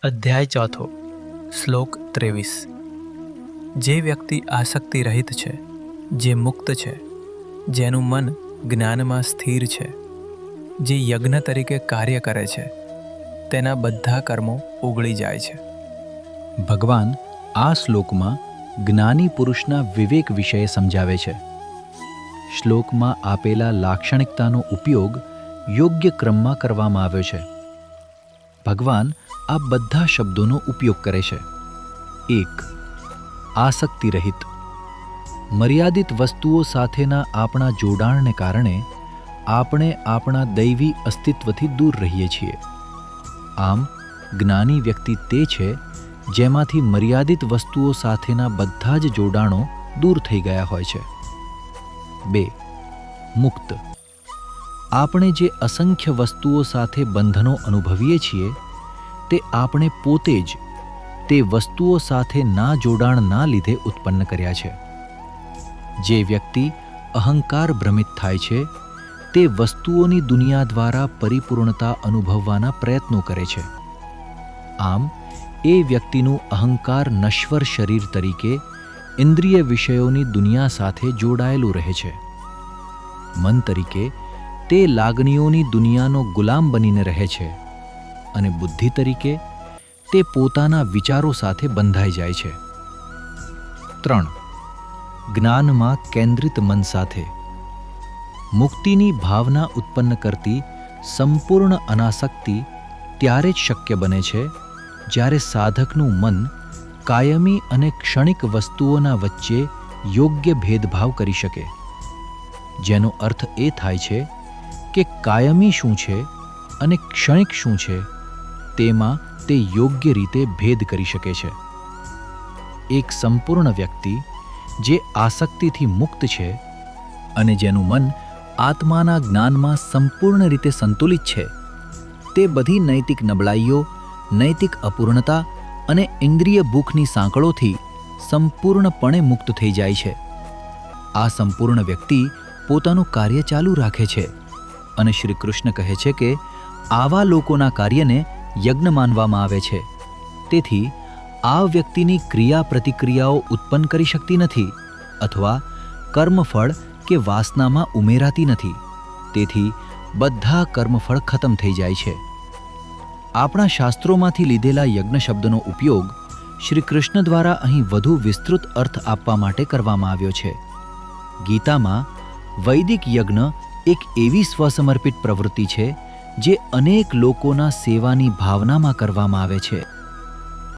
અધ્યાય ચોથો, શ્લોક 23। જે વ્યક્તિ આસક્તિ રહિત છે, જે મુક્ત છે, જેનું મન જ્ઞાનમાં સ્થિર છે, જે યજ્ઞ તરીકે કાર્ય કરે છે, તેના બધા કર્મો ઓગળી જાય છે। ભગવાન આ શ્લોકમાં જ્ઞાની પુરુષના વિવેક વિષય સમજાવે છે। શ્લોકમાં આપેલા લાક્ષણિકતાનો ઉપયોગ યોગ્ય ક્રમમાં કરવામાં આવ્યો છે। ભગવાન આ બધા શબ્દોનો ઉપયોગ કરે છે। 1. આસક્તિ રહિત। મર્યાદિત વસ્તુઓ સાથેના આપણા જોડાણને કારણે આપણે આપણા દૈવી અસ્તિત્વથી દૂર રહીએ છીએ। આમ જ્ઞાની વ્યક્તિ તે છે જેમાંથી મર્યાદિત વસ્તુઓ સાથેના બધા જ જોડાણો દૂર થઈ ગયા હોય છે। 2. મુક્ત। આપણે જે અસંખ્ય વસ્તુઓ સાથે બંધનો અનુભવીએ છીએ તે આપણે પોતે જ તે વસ્તુઓ સાથે ના જોડાણના લીધે ઉત્પન્ન કર્યા છે। જે વ્યક્તિ અહંકાર ભ્રમિત થાય છે તે વસ્તુઓની દુનિયા દ્વારા પરિપૂર્ણતા અનુભવવાના પ્રયત્નો કરે છે। આમ એ વ્યક્તિનું અહંકાર નશ્વર શરીર તરીકે ઇન્દ્રિય વિષયોની દુનિયા સાથે જોડાયેલું રહે છે। મન તરીકે તે લાગણીઓની દુનિયાનો ગુલામ બનીને રહે છે અને બુદ્ધિ તરીકે તે પોતાના વિચારો સાથે બંધાઈ જાય છે। 3. જ્ઞાનમાં કેન્દ્રિત મન સાથે। મુક્તિની ભાવના ઉત્પન્ન કરતી સંપૂર્ણ અનાસક્તિ ત્યારે જ શક્ય બને છે જ્યારે સાધકનું મન કાયમી અને ક્ષણિક વસ્તુઓના વચ્ચે યોગ્ય ભેદભાવ કરી શકે, જેનો અર્થ એ થાય છે કે કાયમી શું છે અને ક્ષણિક શું છે તેમાં તે યોગ્ય રીતે ભેદ કરી શકે છે। એક સંપૂર્ણ વ્યક્તિ જે આસક્તિથી મુક્ત છે અને જેનું મન આત્માના જ્ઞાનમાં સંપૂર્ણ રીતે સંતુલિત છે, તે બધી નૈતિક નબળાઈઓ, નૈતિક અપૂર્ણતા અને ઇન્દ્રિય ભૂખની સાંકળોથી સંપૂર્ણપણે મુક્ત થઈ જાય છે। આ સંપૂર્ણ વ્યક્તિ પોતાનું કાર્ય ચાલુ રાખે છે અને શ્રી કૃષ્ણ કહે છે કે આવા લોકોના કાર્યને યજ્ઞ માનવામાં આવે છે। તેથી આ વ્યક્તિની ક્રિયા પ્રતિક્રિયાઓ ઉત્પન્ન કરી શકતી નથી અથવા કર્મફળ કે વાસનામાં ઉમેરાતી નથી। તેથી બધા કર્મફળ ખતમ થઈ જાય છે। આપણા શાસ્ત્રોમાંથી લીધેલા યજ્ઞ શબ્દનો ઉપયોગ શ્રી કૃષ્ણ દ્વારા અહીં વધુ વિસ્તૃત અર્થ આપવા માટે કરવામાં આવ્યો છે। ગીતામાં વૈદિક યજ્ઞ એક એવી સ્વસમર્પિત પ્રવૃત્તિ છે જે અનેક લોકોના સેવાની ભાવનામાં કરવામાં આવે છે।